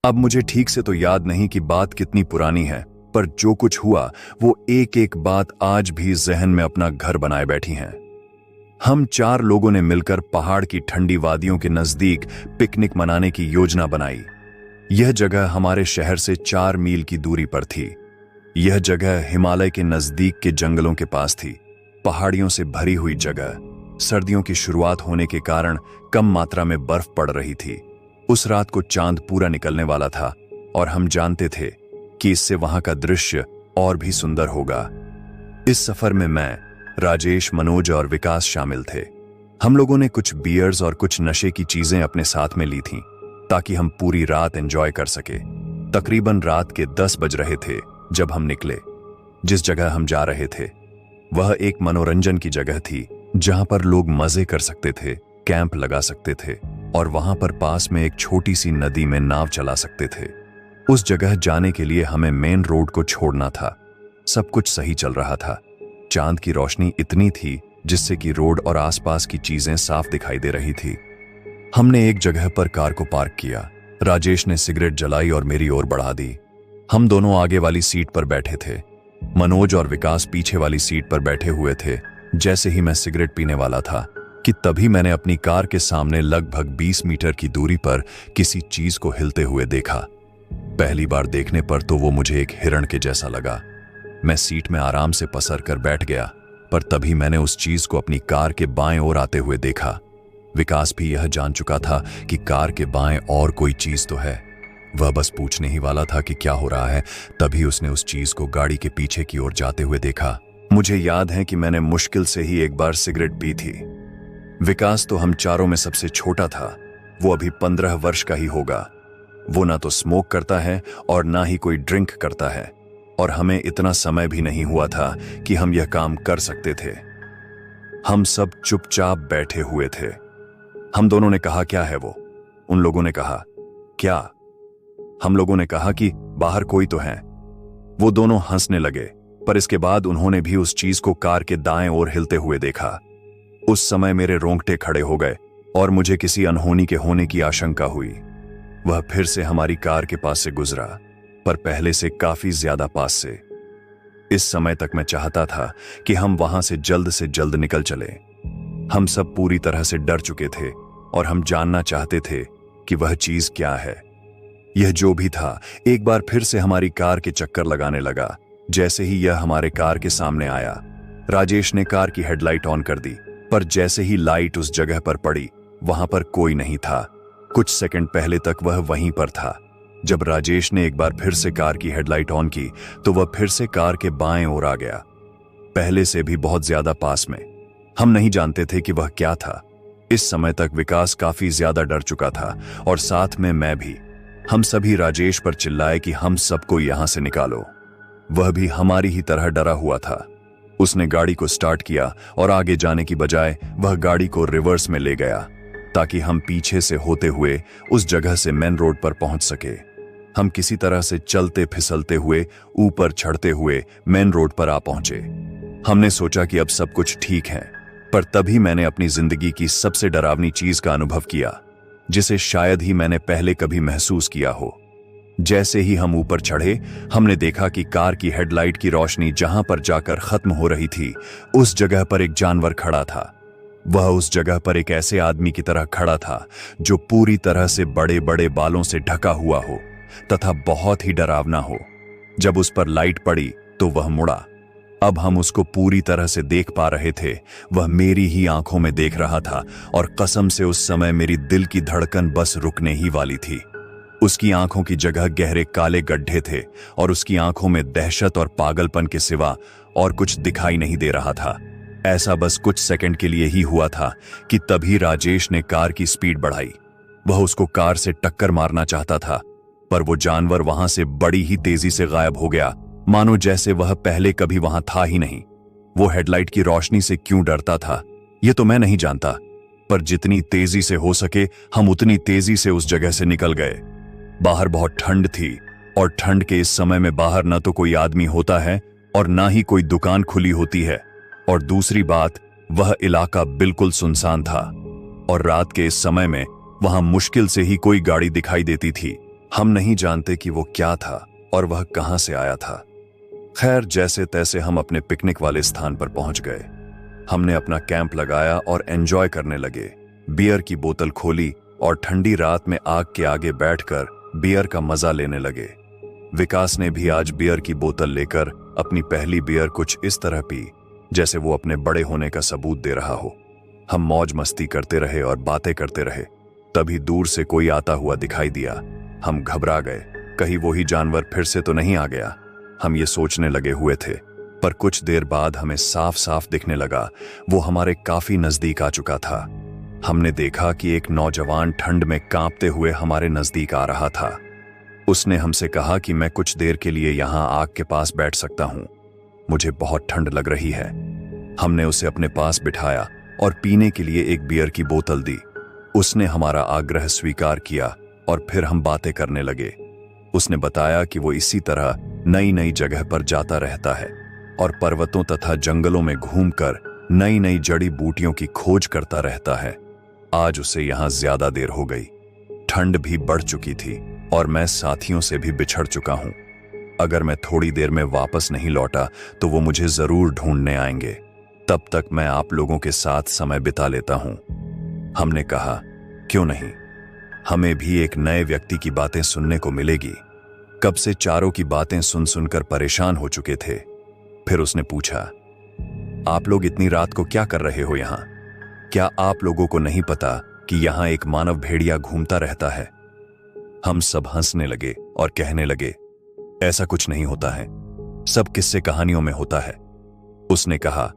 अब मुझे ठीक से तो याद नहीं कि बात कितनी पुरानी है, पर जो कुछ हुआ वो एक एक बात आज भी जहन में अपना घर बनाए बैठी हैं। हम 4 लोगों ने मिलकर पहाड़ की ठंडी वादियों के नजदीक पिकनिक मनाने की योजना बनाई। यह जगह हमारे शहर से 4 मील की दूरी पर थी। यह जगह हिमालय के नजदीक के जंगलों के पास थी, पहाड़ियों से भरी हुई जगह। सर्दियों की शुरुआत होने के कारण कम मात्रा में बर्फ पड़ रही थी। उस रात को चांद पूरा निकलने वाला था और हम जानते थे कि इससे वहां का दृश्य और भी सुंदर होगा। इस सफर में मैं, राजेश, मनोज और विकास शामिल थे। हम लोगों ने कुछ बियर्स और कुछ नशे की चीजें अपने साथ में ली थीं ताकि हम पूरी रात एंजॉय कर सके। तकरीबन रात के 10 बज रहे थे जब हम निकले। जिस जगह हम जा रहे थे वह एक मनोरंजन की जगह थी जहां पर लोग मजे कर सकते थे, कैंप लगा सकते थे और वहां पर पास में एक छोटी सी नदी में नाव चला सकते थे। उस जगह जाने के लिए हमें मेन रोड को छोड़ना था। सब कुछ सही चल रहा था। चांद की रोशनी इतनी थी जिससे कि रोड और आसपास की चीजें साफ दिखाई दे रही थी। हमने एक जगह पर कार को पार्क किया। राजेश ने सिगरेट जलाई और मेरी ओर बढ़ा दी। हम दोनों आगे वाली सीट पर बैठे थे। मनोज और विकास पीछे वाली सीट पर बैठे हुए थे। जैसे ही मैं सिगरेट पीने वाला था कि तभी मैंने अपनी कार के सामने लगभग 20 मीटर की दूरी पर किसी चीज को हिलते हुए देखा। पहली बार देखने पर तो वो मुझे एक हिरण के जैसा लगा। मैं सीट में आराम से पसर कर बैठ गया, पर तभी मैंने उस चीज को अपनी कार के बाएं ओर आते हुए देखा। विकास भी यह जान चुका था कि कार के बाएं और कोई चीज तो है। वह बस पूछने ही वाला था कि क्या हो रहा है, तभी उसने उस चीज को गाड़ी के पीछे की ओर जाते हुए देखा। मुझे याद है कि मैंने मुश्किल से ही एक बार सिगरेट पी थी। विकास तो हम चारों में सबसे छोटा था। वो अभी 15 वर्ष का ही होगा। वो ना तो स्मोक करता है और ना ही कोई ड्रिंक करता है, और हमें इतना समय भी नहीं हुआ था कि हम यह काम कर सकते थे। हम सब चुपचाप बैठे हुए थे। हम दोनों ने कहा, क्या है वो? उन लोगों ने कहा, क्या? हम लोगों ने कहा कि बाहर कोई तो है। वो दोनों हंसने लगे, पर इसके बाद उन्होंने भी उस चीज को कार के दाएं ओर हिलते हुए देखा। उस समय मेरे रोंगटे खड़े हो गए और मुझे किसी अनहोनी के होने की आशंका हुई। वह फिर से हमारी कार के पास से गुजरा, पर पहले से काफी ज्यादा पास से। इस समय तक मैं चाहता था कि हम वहां से जल्द निकल चले। हम सब पूरी तरह से डर चुके थे और हम जानना चाहते थे कि वह चीज क्या है। यह जो भी था एक बार फिर से हमारी कार के चक्कर लगाने लगा। जैसे ही यह हमारे कार के सामने आया, राजेश ने कार की हेडलाइट ऑन कर दी, पर जैसे ही लाइट उस जगह पर पड़ी वहां पर कोई नहीं था। कुछ सेकंड पहले तक वह वहीं पर था। जब राजेश ने एक बार फिर से कार की हेडलाइट ऑन की तो वह फिर से कार के बाएं ओर आ गया, पहले से भी बहुत ज्यादा पास में। हम नहीं जानते थे कि वह क्या था। इस समय तक विकास काफी ज्यादा डर चुका था और साथ में मैं भी। हम सभी राजेश पर चिल्लाए कि हम सबको यहां से निकालो। वह भी हमारी ही तरह डरा हुआ था। उसने गाड़ी को स्टार्ट किया और आगे जाने की बजाय वह गाड़ी को रिवर्स में ले गया ताकि हम पीछे से होते हुए उस जगह से मेन रोड पर पहुंच सके। हम किसी तरह से चलते फिसलते हुए ऊपर चढ़ते हुए मेन रोड पर आ पहुंचे। हमने सोचा कि अब सब कुछ ठीक है, पर तभी मैंने अपनी जिंदगी की सबसे डरावनी चीज का अनुभव किया, जिसे शायद ही मैंने पहले कभी महसूस किया हो। जैसे ही हम ऊपर चढ़े, हमने देखा कि कार की हेडलाइट की रोशनी जहां पर जाकर खत्म हो रही थी, उस जगह पर एक जानवर खड़ा था। वह उस जगह पर एक ऐसे आदमी की तरह खड़ा था जो पूरी तरह से बड़े बड़े बालों से ढका हुआ हो तथा बहुत ही डरावना हो। जब उस पर लाइट पड़ी तो वह मुड़ा। अब हम उसको पूरी तरह से देख पा रहे थे। वह मेरी ही आंखों में देख रहा था और कसम से उस समय मेरी दिल की धड़कन बस रुकने ही वाली थी। उसकी आंखों की जगह गहरे काले गड्ढे थे और उसकी आंखों में दहशत और पागलपन के सिवा और कुछ दिखाई नहीं दे रहा था। ऐसा बस कुछ सेकंड के लिए ही हुआ था कि तभी राजेश ने कार की स्पीड बढ़ाई। वह उसको कार से टक्कर मारना चाहता था, पर वो जानवर वहां से बड़ी ही तेजी से गायब हो गया, मानो जैसे वह पहले कभी वहां था ही नहीं। वो हेडलाइट की रोशनी से क्यों डरता था ये तो मैं नहीं जानता, पर जितनी तेजी से हो सके हम उतनी तेजी से उस जगह से निकल गए। बाहर बहुत ठंड थी और ठंड के इस समय में बाहर न तो कोई आदमी होता है और ना ही कोई दुकान खुली होती है, और दूसरी बात वह इलाका बिल्कुल सुनसान था और रात के इस समय में वहां मुश्किल से ही कोई गाड़ी दिखाई देती थी। हम नहीं जानते कि वो क्या था और वह कहां से आया था। खैर, जैसे तैसे हम अपने पिकनिक वाले स्थान पर पहुंच गए। हमने अपना कैंप लगाया और एंजॉय करने लगे। बियर की बोतल खोली और ठंडी रात में आग के आगे बैठकर बियर का मजा लेने लगे। विकास ने भी आज बियर की बोतल लेकर अपनी पहली बियर कुछ इस तरह पी जैसे वो अपने बड़े होने का सबूत दे रहा हो। हम मौज मस्ती करते रहे और बातें करते रहे। तभी दूर से कोई आता हुआ दिखाई दिया। हम घबरा गए, कहीं वही जानवर फिर से तो नहीं आ गया। हम ये सोचने लगे हुए थे, पर कुछ देर बाद हमें साफ साफ दिखने लगा वो हमारे काफी नजदीक आ चुका था। हमने देखा कि एक नौजवान ठंड में कांपते हुए हमारे नजदीक आ रहा था। उसने हमसे कहा कि मैं कुछ देर के लिए यहां आग के पास बैठ सकता हूं, मुझे बहुत ठंड लग रही है। हमने उसे अपने पास बिठाया और पीने के लिए एक बियर की बोतल दी। उसने हमारा आग्रह स्वीकार किया और फिर हम बातें करने लगे। उसने बताया कि वो इसी तरह नई नई जगह पर जाता रहता है और पर्वतों तथा जंगलों में घूमकर नई नई जड़ी बूटियों की खोज करता रहता है। आज उसे यहां ज्यादा देर हो गई, ठंड भी बढ़ चुकी थी और मैं साथियों से भी बिछड़ चुका हूं। अगर मैं थोड़ी देर में वापस नहीं लौटा तो वो मुझे जरूर ढूंढने आएंगे। तब तक मैं आप लोगों के साथ समय बिता लेता हूं। हमने कहा, क्यों नहीं, हमें भी एक नए व्यक्ति की बातें सुनने को मिलेगी। कब से चारों की बातें सुन सुनकर परेशान हो चुके थे। फिर उसने पूछा, आप लोग इतनी रात को क्या कर रहे हो यहां? क्या आप लोगों को नहीं पता कि यहां एक मानव भेड़िया घूमता रहता है? हम सब हंसने लगे और कहने लगे, ऐसा कुछ नहीं होता है, सब किस्से कहानियों में होता है। उसने कहा,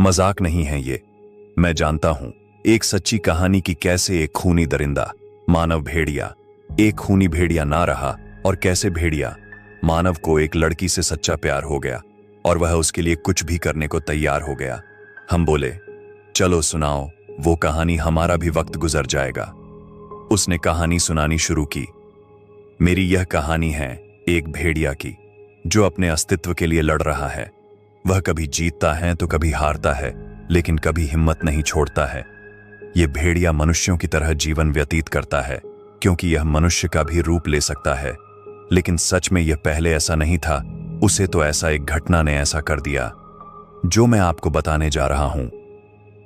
मजाक नहीं है ये, मैं जानता हूं एक सच्ची कहानी की कैसे एक खूनी दरिंदा मानव भेड़िया एक खूनी भेड़िया ना रहा और कैसे भेड़िया मानव को एक लड़की से सच्चा प्यार हो गया और वह उसके लिए कुछ भी करने को तैयार हो गया। हम बोले, चलो सुनाओ वो कहानी, हमारा भी वक्त गुजर जाएगा। उसने कहानी सुनानी शुरू की। मेरी यह कहानी है एक भेड़िया की जो अपने अस्तित्व के लिए लड़ रहा है। वह कभी जीतता है तो कभी हारता है, लेकिन कभी हिम्मत नहीं छोड़ता है। यह भेड़िया मनुष्यों की तरह जीवन व्यतीत करता है क्योंकि यह मनुष्य का भी रूप ले सकता है। लेकिन सच में यह पहले ऐसा नहीं था, उसे तो ऐसा एक घटना ने ऐसा कर दिया जो मैं आपको बताने जा रहा हूं।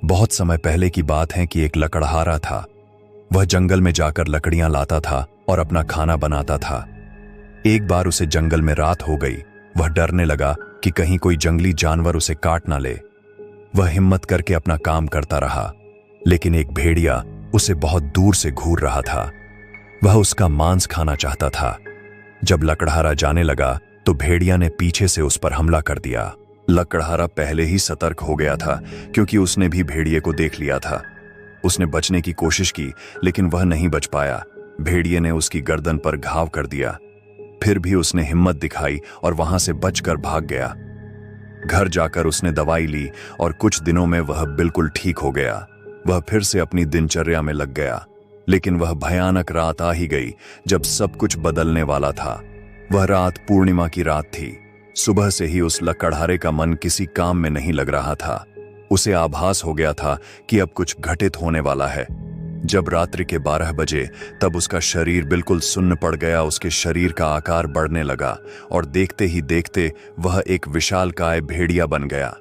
बहुत समय पहले की बात है कि एक लकड़हारा था। वह जंगल में जाकर लकड़ियां लाता था और अपना खाना बनाता था। एक बार उसे जंगल में रात हो गई। वह डरने लगा कि कहीं कोई जंगली जानवर उसे काट ना ले। वह हिम्मत करके अपना काम करता रहा, लेकिन एक भेड़िया उसे बहुत दूर से घूर रहा था। वह उसका मांस खाना चाहता था। जब लकड़हारा जाने लगा तो भेड़िया ने पीछे से उस पर हमला कर दिया। लकड़हारा पहले ही सतर्क हो गया था क्योंकि उसने भी भेड़िए को देख लिया था। उसने बचने की कोशिश की, लेकिन वह नहीं बच पाया। भेड़िए ने उसकी गर्दन पर घाव कर दिया। फिर भी उसने हिम्मत दिखाई और वहां से बचकर भाग गया। घर जाकर उसने दवाई ली और कुछ दिनों में वह बिल्कुल ठीक हो गया। वह फिर से अपनी दिनचर्या में लग गया। लेकिन वह भयानक रात आ ही गई जब सब कुछ बदलने वाला था। वह रात पूर्णिमा की रात थी। सुबह से ही उस लकड़हारे का मन किसी काम में नहीं लग रहा था। उसे आभास हो गया था कि अब कुछ घटित होने वाला है। जब रात्रि के 12 बजे तब उसका शरीर बिल्कुल सुन्न पड़ गया। उसके शरीर का आकार बढ़ने लगा और देखते ही देखते वह एक विशालकाय भेड़िया बन गया।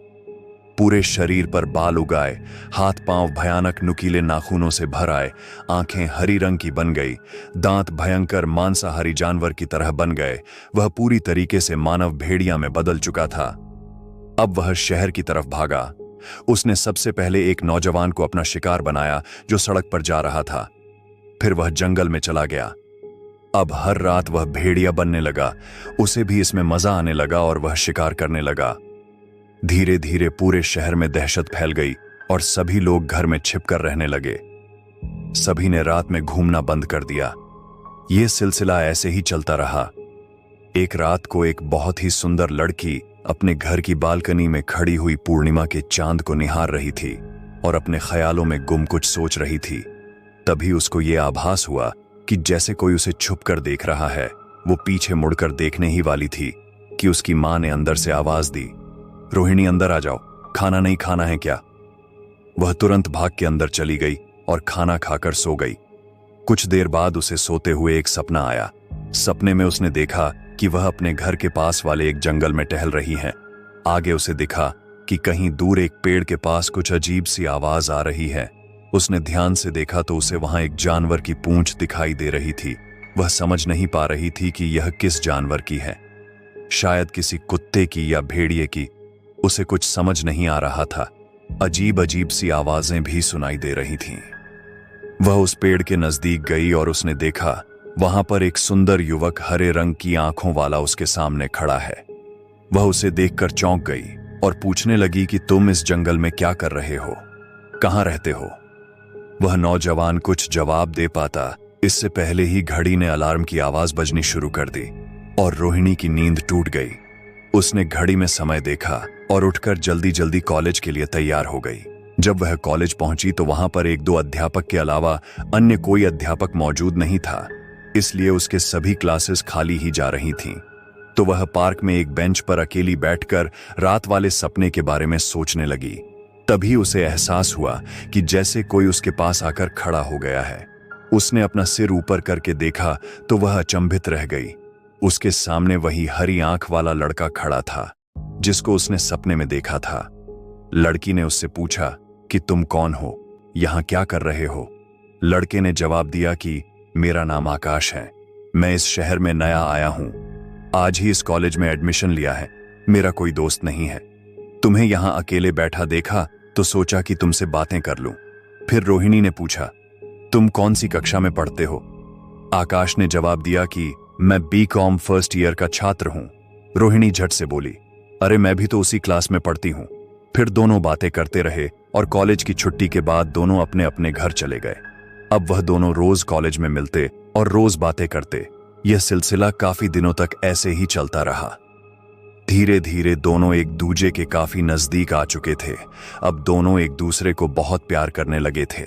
पूरे शरीर पर बाल उगाए, हाथ पांव भयानक नुकीले नाखूनों से भर आए, आंखें हरी रंग की बन गई, दांत भयंकर मांसाहारी जानवर की तरह बन गए। वह पूरी तरीके से मानव भेड़िया में बदल चुका था। अब वह शहर की तरफ भागा। उसने सबसे पहले एक नौजवान को अपना शिकार बनाया जो सड़क पर जा रहा था। फिर वह जंगल में चला गया। अब हर रात वह भेड़िया बनने लगा। उसे भी इसमें मजा आने लगा और वह शिकार करने लगा। धीरे धीरे पूरे शहर में दहशत फैल गई और सभी लोग घर में छिपकर रहने लगे। सभी ने रात में घूमना बंद कर दिया। यह सिलसिला ऐसे ही चलता रहा। एक रात को एक बहुत ही सुंदर लड़की अपने घर की बालकनी में खड़ी हुई पूर्णिमा के चांद को निहार रही थी और अपने ख्यालों में गुम कुछ सोच रही थी। तभी उसको यह आभास हुआ कि जैसे कोई उसे छुपकर देख रहा है। वो पीछे मुड़कर देखने ही वाली थी कि उसकी मां ने अंदर से आवाज दी, रोहिणी अंदर आ जाओ, खाना नहीं खाना है क्या? वह तुरंत भाग के अंदर चली गई और खाना खाकर सो गई। कुछ देर बाद उसे सोते हुए एक सपना आया। सपने में उसने देखा कि वह अपने घर के पास वाले एक जंगल में टहल रही हैं। आगे उसे दिखा कि कहीं दूर एक पेड़ के पास कुछ अजीब सी आवाज आ रही है। उसने ध्यान से देखा तो उसे वहां एक जानवर की पूंछ दिखाई दे रही थी। वह समझ नहीं पा रही थी कि यह किस जानवर की है, शायद किसी कुत्ते की या भेड़िए की। उसे कुछ समझ नहीं आ रहा था। अजीब अजीब सी आवाजें भी सुनाई दे रही थीं। वह उस पेड़ के नजदीक गई और उसने देखा वहां पर एक सुंदर युवक हरे रंग की आंखों वाला उसके सामने खड़ा है। वह उसे देखकर चौंक गई और पूछने लगी कि तुम इस जंगल में क्या कर रहे हो, कहां रहते हो? वह नौजवान कुछ जवाब दे पाता इससे पहले ही घड़ी ने अलार्म की आवाज बजनी शुरू कर दी और रोहिणी की नींद टूट गई। उसने घड़ी में समय देखा और उठकर जल्दी जल्दी कॉलेज के लिए तैयार हो गई। जब वह कॉलेज पहुंची तो वहां पर एक दो अध्यापक के अलावा अन्य कोई अध्यापक मौजूद नहीं था, इसलिए उसके सभी क्लासेस खाली ही जा रही थीं। तो वह पार्क में एक बेंच पर अकेली बैठकर रात वाले सपने के बारे में सोचने लगी। तभी उसे एहसास हुआ कि जैसे कोई उसके पास आकर खड़ा हो गया है। उसने अपना सिर ऊपर करके देखा तो वह अचंभित रह गई। उसके सामने वही हरी आंख वाला लड़का खड़ा था जिसको उसने सपने में देखा था। लड़की ने उससे पूछा कि तुम कौन हो, यहां क्या कर रहे हो? लड़के ने जवाब दिया कि मेरा नाम आकाश है, मैं इस शहर में नया आया हूं, आज ही इस कॉलेज में एडमिशन लिया है, मेरा कोई दोस्त नहीं है। तुम्हें यहां अकेले बैठा देखा तो सोचा कि तुमसे बातें कर लूं। फिर रोहिणी ने पूछा तुम कौन सी कक्षा में पढ़ते हो? आकाश ने जवाब दिया कि मैं बीकॉम फर्स्ट ईयर का छात्र हूं। रोहिणी झट से बोली अरे मैं भी तो उसी क्लास में पढ़ती हूं। फिर दोनों बातें करते रहे और कॉलेज की छुट्टी के बाद दोनों अपने अपने घर चले गए। अब वह दोनों रोज कॉलेज में मिलते और रोज बातें करते। यह सिलसिला काफी दिनों तक ऐसे ही चलता रहा। धीरे धीरे दोनों एक दूजे के काफी नजदीक आ चुके थे। अब दोनों एक दूसरे को बहुत प्यार करने लगे थे।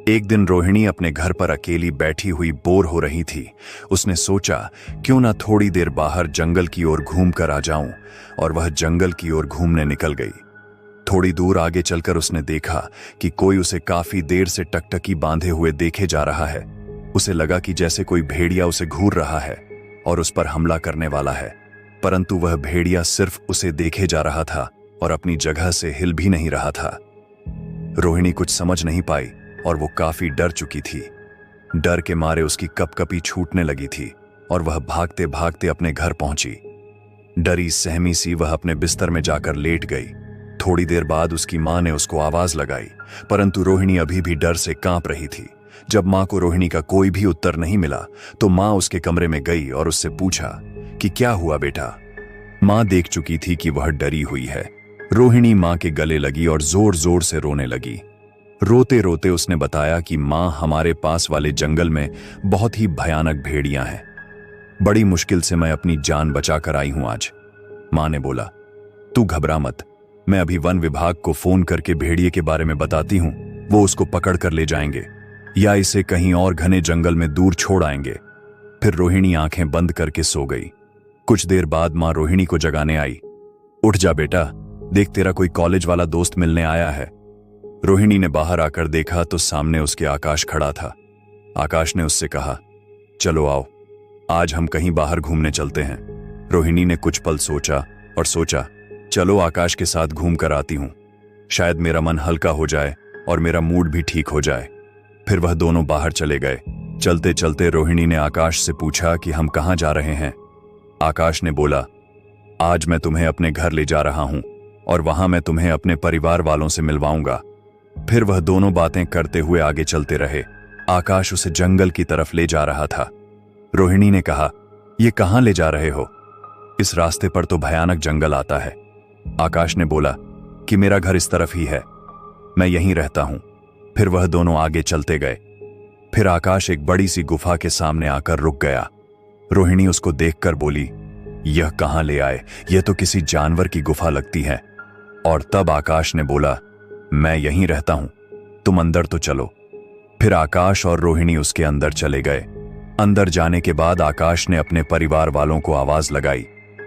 एक दिन रोहिणी अपने घर पर अकेली बैठी हुई बोर हो रही थी। उसने सोचा क्यों ना थोड़ी देर बाहर जंगल की ओर घूम कर आ जाऊं, और वह जंगल की ओर घूमने निकल गई। थोड़ी दूर आगे चलकर उसने देखा कि कोई उसे काफी देर से टकटकी बांधे हुए देखे जा रहा है। उसे लगा कि जैसे कोई भेड़िया उसे घूर रहा है और उस पर हमला करने वाला है, परंतु वह भेड़िया सिर्फ उसे देखे जा रहा था और अपनी जगह से हिल भी नहीं रहा था। रोहिणी कुछ समझ नहीं पाई और वो काफी डर चुकी थी। डर के मारे उसकी कपकपी छूटने लगी थी और वह भागते भागते अपने घर पहुंची। डरी सहमी सी वह अपने बिस्तर में जाकर लेट गई। थोड़ी देर बाद उसकी मां ने उसको आवाज लगाई, परंतु रोहिणी अभी भी डर से कांप रही थी। जब मां को रोहिणी का कोई भी उत्तर नहीं मिला तो मां उसके कमरे में गई और उससे पूछा कि क्या हुआ बेटा? मां देख चुकी थी कि वह डरी हुई है। रोहिणी मां के गले लगी और जोर जोर से रोने लगी। रोते रोते उसने बताया कि मां हमारे पास वाले जंगल में बहुत ही भयानक भेड़ियां हैं। बड़ी मुश्किल से मैं अपनी जान बचाकर आई हूं आज। मां ने बोला तू घबरा मत, मैं अभी वन विभाग को फोन करके भेड़िए के बारे में बताती हूं, वो उसको पकड़ कर ले जाएंगे या इसे कहीं और घने जंगल में दूर छोड़ आएंगे। फिर रोहिणी आंखें बंद करके सो गई। कुछ देर बाद मां रोहिणी को जगाने आई। उठ जा बेटा, देख तेरा कोई कॉलेज वाला दोस्त मिलने आया है। रोहिणी ने बाहर आकर देखा तो सामने उसके आकाश खड़ा था। आकाश ने उससे कहा चलो आओ, आज हम कहीं बाहर घूमने चलते हैं। रोहिणी ने कुछ पल सोचा और सोचा चलो आकाश के साथ घूम कर आती हूं, शायद मेरा मन हल्का हो जाए और मेरा मूड भी ठीक हो जाए। फिर वह दोनों बाहर चले गए। चलते चलते रोहिणी ने आकाश से पूछा कि हम कहां जा रहे हैं। आकाश ने बोला आज मैं तुम्हें अपने घर ले जा रहा हूं और वहां मैं तुम्हें अपने परिवार वालों से मिलवाऊंगा। फिर वह दोनों बातें करते हुए आगे चलते रहे। आकाश उसे जंगल की तरफ ले जा रहा था। रोहिणी ने कहा ये कहां ले जा रहे हो? इस रास्ते पर तो भयानक जंगल आता है। आकाश ने बोला कि मेरा घर इस तरफ ही है, मैं यहीं रहता हूं। फिर वह दोनों आगे चलते गए। फिर आकाश एक बड़ी सी गुफा के सामने आकर रुक गया। रोहिणी उसको देखकर बोली यह कहां ले आए, यह तो किसी जानवर की गुफा लगती है। और तब आकाश ने बोला मैं यहीं रहता हूं, तुम अंदर तो चलो। फिर आकाश और रोहिणी उसके अंदर चले गए। अंदर जाने के बाद आकाश ने अपने परिवार वालों को आवाज लगाई,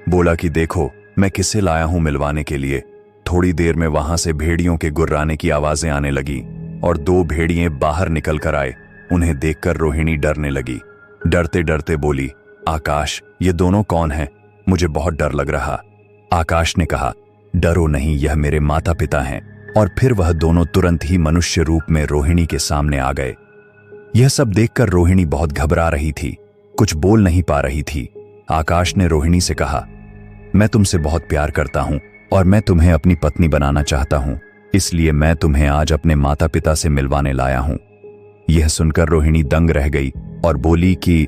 बोला कि देखो मैं किसे लाया हूं मिलवाने के लिए। थोड़ी देर में वहां से भेड़ियों के गुर्राने की आवाजें आने लगी और दो भेड़िए बाहर निकल कर आए। उन्हें देखकर रोहिणी डरने लगी। डरते डरते बोली आकाश, ये दोनों कौन हैं? मुझे बहुत डर लग रहा। आकाश ने कहा, डरो नहीं, यह मेरे माता पिता हैं। और फिर वह दोनों तुरंत ही मनुष्य रूप में रोहिणी के सामने आ गए। यह सब देखकर रोहिणी बहुत घबरा रही थी, कुछ बोल नहीं पा रही थी। आकाश ने रोहिणी से कहा, मैं तुमसे बहुत प्यार करता हूं और मैं तुम्हें अपनी पत्नी बनाना चाहता हूं, इसलिए मैं तुम्हें आज अपने माता पिता से मिलवाने लाया हूं। यह सुनकर रोहिणी दंग रह गई और बोली कि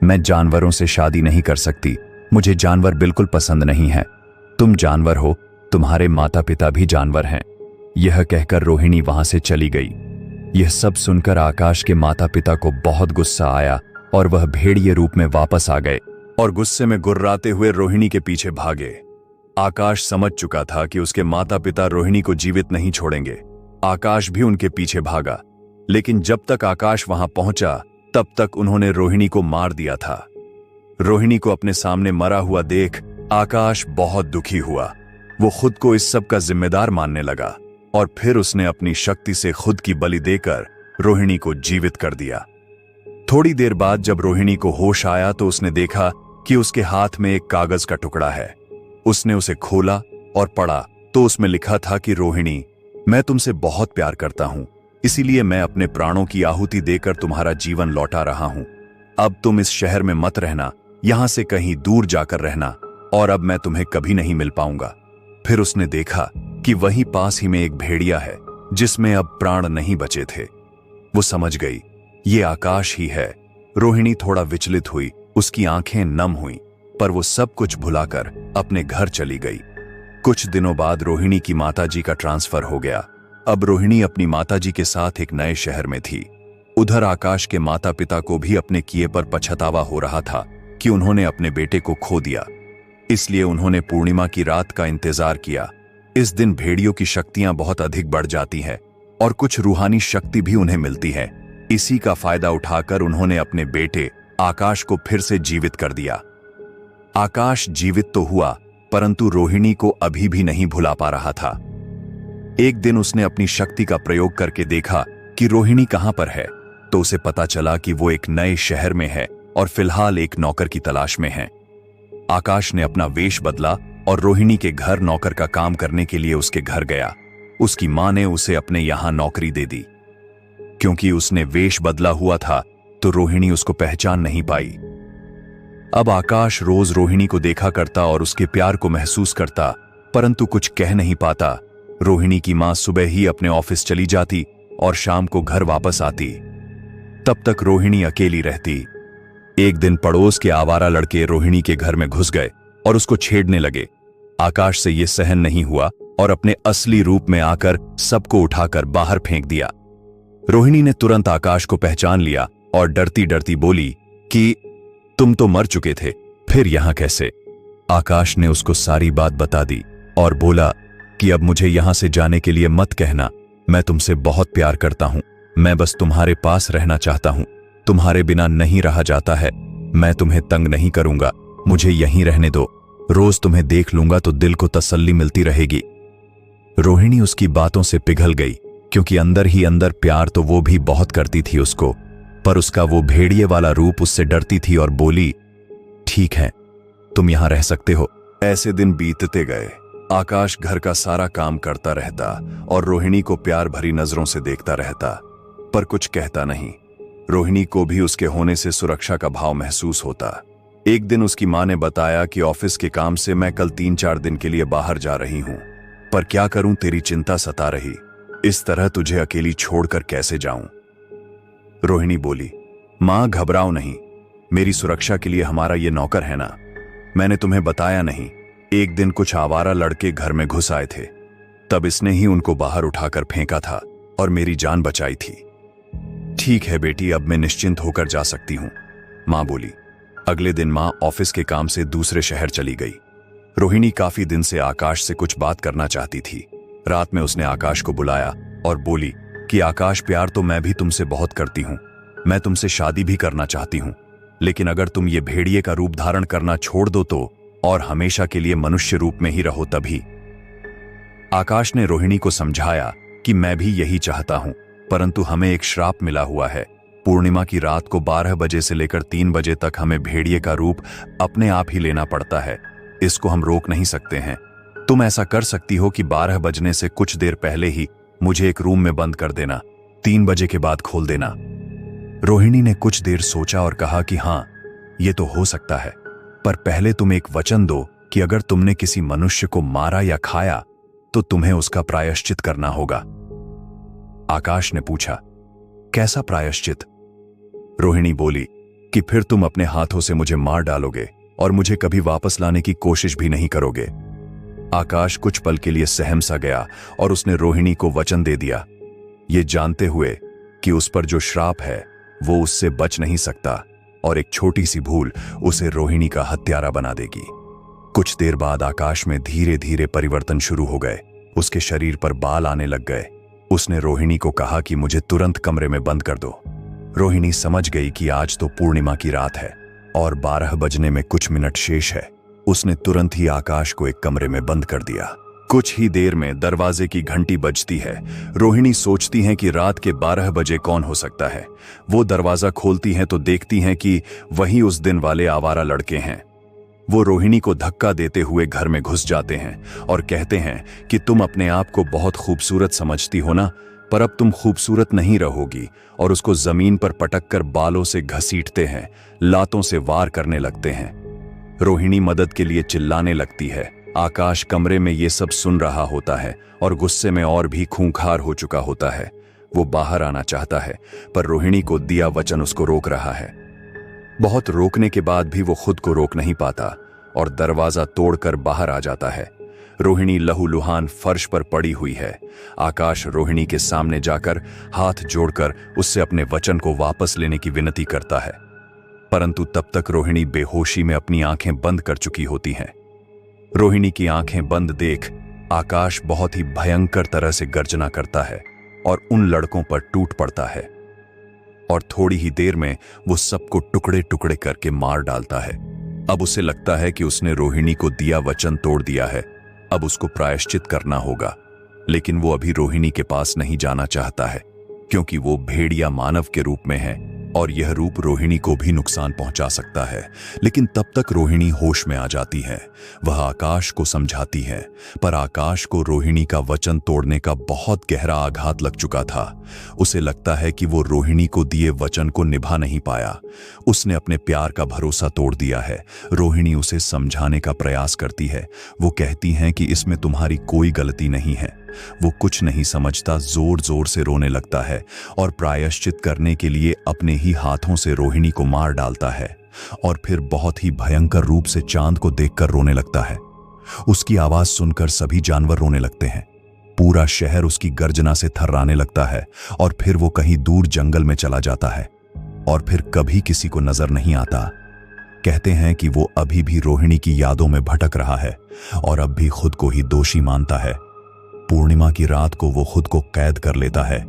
मैं जानवरों से शादी नहीं कर सकती, मुझे जानवर बिल्कुल पसंद नहीं है। तुम जानवर हो, तुम्हारे माता पिता भी जानवर हैं। यह कहकर रोहिणी वहां से चली गई। यह सब सुनकर आकाश के माता पिता को बहुत गुस्सा आया और वह भेड़िए रूप में वापस आ गए और गुस्से में गुर्राते हुए रोहिणी के पीछे भागे। आकाश समझ चुका था कि उसके माता पिता रोहिणी को जीवित नहीं छोड़ेंगे। आकाश भी उनके पीछे भागा, लेकिन जब तक आकाश वहां पहुंचा तब तक उन्होंने रोहिणी को मार दिया था। रोहिणी को अपने सामने मरा हुआ देख आकाश बहुत दुखी हुआ। वो खुद को इस सब का जिम्मेदार मानने लगा और फिर उसने अपनी शक्ति से खुद की बलि देकर रोहिणी को जीवित कर दिया। थोड़ी देर बाद जब रोहिणी को होश आया तो उसने देखा कि उसके हाथ में एक कागज का टुकड़ा है। उसने उसे खोला और पढ़ा तो उसमें लिखा था कि रोहिणी, मैं तुमसे बहुत प्यार करता हूं, इसीलिए मैं अपने प्राणों की आहुति देकर तुम्हारा जीवन लौटा रहा हूं। अब तुम इस शहर में मत रहना, यहां से कहीं दूर जाकर रहना, और अब मैं तुम्हें कभी नहीं मिल पाऊंगा। फिर उसने देखा कि वहीं पास ही में एक भेड़िया है जिसमें अब प्राण नहीं बचे थे। वो समझ गई ये आकाश ही है। रोहिणी थोड़ा विचलित हुई, उसकी आंखें नम हुईं, पर वो सब कुछ भुलाकर अपने घर चली गई। कुछ दिनों बाद रोहिणी की माताजी का ट्रांसफर हो गया। अब रोहिणी अपनी माताजी के साथ एक नए शहर में थी। उधर आकाश के माता पिता को भी अपने किए पर पछतावा हो रहा था कि उन्होंने अपने बेटे को खो दिया। इसलिए उन्होंने पूर्णिमा की रात का इंतजार किया। इस दिन भेड़ियों की शक्तियां बहुत अधिक बढ़ जाती हैं और कुछ रूहानी शक्ति भी उन्हें मिलती है। इसी का फायदा उठाकर उन्होंने अपने बेटे आकाश को फिर से जीवित कर दिया। आकाश जीवित तो हुआ, परंतु रोहिणी को अभी भी नहीं भुला पा रहा था। एक दिन उसने अपनी शक्ति का प्रयोग करके देखा कि रोहिणी कहां पर है, तो उसे पता चला कि वो एक नए शहर में है और फिलहाल एक नौकर की तलाश में है। आकाश ने अपना वेश बदला और रोहिणी के घर नौकर का काम करने के लिए उसके घर गया। उसकी मां ने उसे अपने यहां नौकरी दे दी। क्योंकि उसने वेश बदला हुआ था तो रोहिणी उसको पहचान नहीं पाई। अब आकाश रोज रोहिणी को देखा करता और उसके प्यार को महसूस करता, परंतु कुछ कह नहीं पाता। रोहिणी की मां सुबह ही अपने ऑफिस चली जाती और शाम को घर वापस आती। तब तक रोहिणी अकेली रहती। एक दिन पड़ोस के आवारा लड़के रोहिणी के घर में घुस गए और उसको छेड़ने लगे। आकाश से यह सहन नहीं हुआ और अपने असली रूप में आकर सबको उठाकर बाहर फेंक दिया। रोहिणी ने तुरंत आकाश को पहचान लिया और डरती डरती बोली कि तुम तो मर चुके थे, फिर यहां कैसे? आकाश ने उसको सारी बात बता दी और बोला कि अब मुझे यहां से जाने के लिए मत कहना, मैं तुमसे बहुत प्यार करता हूं, मैं बस तुम्हारे पास रहना चाहता हूं, तुम्हारे बिना नहीं रहा जाता है, मैं तुम्हें तंग नहीं करूंगा, मुझे यहीं रहने दो, रोज तुम्हें देख लूंगा तो दिल को तसल्ली मिलती रहेगी। रोहिणी उसकी बातों से पिघल गई, क्योंकि अंदर ही अंदर प्यार तो वो भी बहुत करती थी उसको, पर उसका वो भेड़िए वाला रूप उससे डरती थी और बोली, ठीक है, तुम यहां रह सकते हो। ऐसे दिन बीतते गए। आकाश घर का सारा काम करता रहता और रोहिणी को प्यार भरी नजरों से देखता रहता, पर कुछ कहता नहीं। रोहिणी को भी उसके होने से सुरक्षा का भाव महसूस होता। एक दिन उसकी मां ने बताया कि ऑफिस के काम से मैं कल 3-4 दिन के लिए बाहर जा रही हूं, पर क्या करूं, तेरी चिंता सता रही, इस तरह तुझे अकेली छोड़कर कैसे जाऊं? रोहिणी बोली, मां घबराओ नहीं, मेरी सुरक्षा के लिए हमारा ये नौकर है ना, मैंने तुम्हें बताया नहीं, एक दिन कुछ आवारा लड़के घर में घुस आए थे, तब इसने ही उनको बाहर उठाकर फेंका था और मेरी जान बचाई थी। ठीक है बेटी, अब मैं निश्चिंत होकर जा सकती हूं, मां बोली। अगले दिन मां ऑफिस के काम से दूसरे शहर चली गई। रोहिणी काफी दिन से आकाश से कुछ बात करना चाहती थी। रात में उसने आकाश को बुलाया और बोली कि आकाश, प्यार तो मैं भी तुमसे बहुत करती हूं, मैं तुमसे शादी भी करना चाहती हूं, लेकिन अगर तुम ये भेड़िए का रूप धारण करना छोड़ दो तो, और हमेशा के लिए मनुष्य रूप में ही रहो तभी। आकाश ने रोहिणी को समझाया कि मैं भी यही चाहता हूं, परंतु हमें एक श्राप मिला हुआ है, पूर्णिमा की रात को 12 बजे से लेकर 3 बजे तक हमें भेड़िए का रूप अपने आप ही लेना पड़ता है। इसको हम रोक नहीं सकते हैं। तुम ऐसा कर सकती हो कि 12 बजने से कुछ देर पहले ही मुझे एक रूम में बंद कर देना, 3 बजे के बाद खोल देना। रोहिणी ने कुछ देर सोचा और कहा कि हाँ, ये तो हो सकता है, पर पहले तुम एक वचन दो कि अगर तुमने किसी मनुष्य को मारा या खाया तो तुम्हें उसका प्रायश्चित करना होगा। आकाश ने पूछा, कैसा प्रायश्चित? रोहिणी बोली कि फिर तुम अपने हाथों से मुझे मार डालोगे और मुझे कभी वापस लाने की कोशिश भी नहीं करोगे। आकाश कुछ पल के लिए सहम सा गया और उसने रोहिणी को वचन दे दिया, ये जानते हुए कि उस पर जो श्राप है वो उससे बच नहीं सकता और एक छोटी सी भूल उसे रोहिणी का हत्यारा बना देगी। कुछ देर बाद आकाश में धीरे धीरे परिवर्तन शुरू हो गए। उसके शरीर पर बाल आने लग गए। उसने रोहिणी को कहा कि मुझे तुरंत कमरे में बंद कर दो। रोहिणी समझ गई कि आज तो पूर्णिमा की रात है और 12 बजने में कुछ मिनट शेष है। उसने तुरंत ही आकाश को एक कमरे में बंद कर दिया। कुछ ही देर में दरवाजे की घंटी बजती है। रोहिणी सोचती हैं कि रात के 12 बजे कौन हो सकता है। वो दरवाजा खोलती हैं तो देखती हैं कि वही उस दिन वाले आवारा लड़के हैं। वो रोहिणी को धक्का देते हुए घर में घुस जाते हैं और कहते हैं कि तुम अपने आप को बहुत खूबसूरत समझती हो ना, पर अब तुम खूबसूरत नहीं रहोगी, और उसको जमीन पर पटककर बालों से घसीटते हैं, लातों से वार करने लगते हैं। रोहिणी मदद के लिए चिल्लाने लगती है। आकाश कमरे में ये सब सुन रहा होता है और गुस्से में और भी खूंखार हो चुका होता है। वो बाहर आना चाहता है, पर रोहिणी को दिया वचन उसको रोक रहा है। बहुत रोकने के बाद भी वो खुद को रोक नहीं पाता और दरवाजा तोड़कर बाहर आ जाता है। रोहिणी लहूलुहान फर्श पर पड़ी हुई है। आकाश रोहिणी के सामने जाकर हाथ जोड़कर उससे अपने वचन को वापस लेने की विनती करता है, परंतु तब तक रोहिणी बेहोशी में अपनी आंखें बंद कर चुकी होती हैं। रोहिणी की आंखें बंद देख आकाश बहुत ही भयंकर तरह से गर्जना करता है और उन लड़कों पर टूट पड़ता है, और थोड़ी ही देर में वो सबको टुकड़े टुकड़े करके मार डालता है। अब उसे लगता है कि उसने रोहिणी को दिया वचन तोड़ दिया है। अब उसको प्रायश्चित करना होगा, लेकिन वो अभी रोहिणी के पास नहीं जाना चाहता है, क्योंकि वो भेड़िया मानव के रूप में है और यह रूप रोहिणी को भी नुकसान पहुंचा सकता है। लेकिन तब तक रोहिणी होश में आ जाती है। वह आकाश को समझाती है, पर आकाश को रोहिणी का वचन तोड़ने का बहुत गहरा आघात लग चुका था। उसे लगता है कि वो रोहिणी को दिए वचन को निभा नहीं पाया। उसने अपने प्यार का भरोसा तोड़ दिया है। रोहिणी उसे समझाने का प्रयास करती है। वो कहती हैं कि इसमें तुम्हारी कोई गलती नहीं है। वो कुछ नहीं समझता, जोर जोर से रोने लगता है और प्रायश्चित करने के लिए अपने ही हाथों से रोहिणी को मार डालता है, और फिर बहुत ही भयंकर रूप से चांद को देखकर रोने लगता है। उसकी आवाज सुनकर सभी जानवर रोने लगते हैं। पूरा शहर उसकी गर्जना से थर्राने लगता है, और फिर वो कहीं दूर जंगल में चला जाता है और फिर कभी किसी को नजर नहीं आता। कहते हैं कि वो अभी भी रोहिणी की यादों में भटक रहा है और अब भी खुद को ही दोषी मानता है। पूर्णिमा की रात को वो खुद को कैद कर लेता है।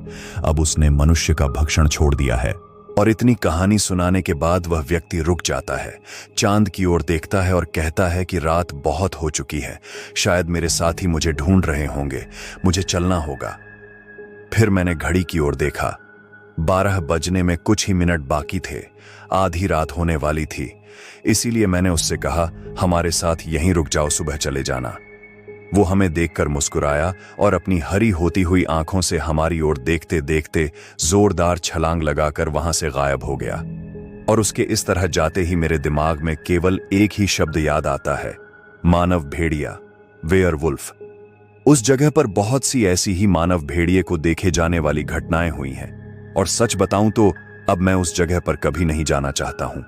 अब उसने मनुष्य का भक्षण छोड़ दिया है। और इतनी कहानी सुनाने के बाद वह व्यक्ति रुक जाता है, चांद की ओर देखता है और कहता है कि रात बहुत हो चुकी है, शायद मेरे साथी मुझे ढूंढ रहे होंगे, मुझे चलना होगा। फिर मैंने घड़ी की ओर देखा। 12 बजने में कुछ ही मिनट बाकी थे। आधी रात होने वाली थी। इसीलिए मैंने उससे कहा, हमारे साथ यहीं रुक जाओ, सुबह चले जाना। वो हमें देखकर मुस्कुराया और अपनी हरी होती हुई आंखों से हमारी ओर देखते देखते जोरदार छलांग लगाकर वहां से गायब हो गया। और उसके इस तरह जाते ही मेरे दिमाग में केवल एक ही शब्द याद आता है, मानव भेड़िया, वेयरवुल्फ। उस जगह पर बहुत सी ऐसी ही मानव भेड़िए को देखे जाने वाली घटनाएं हुई हैं, और सच बताऊं तो अब मैं उस जगह पर कभी नहीं जाना चाहता हूं।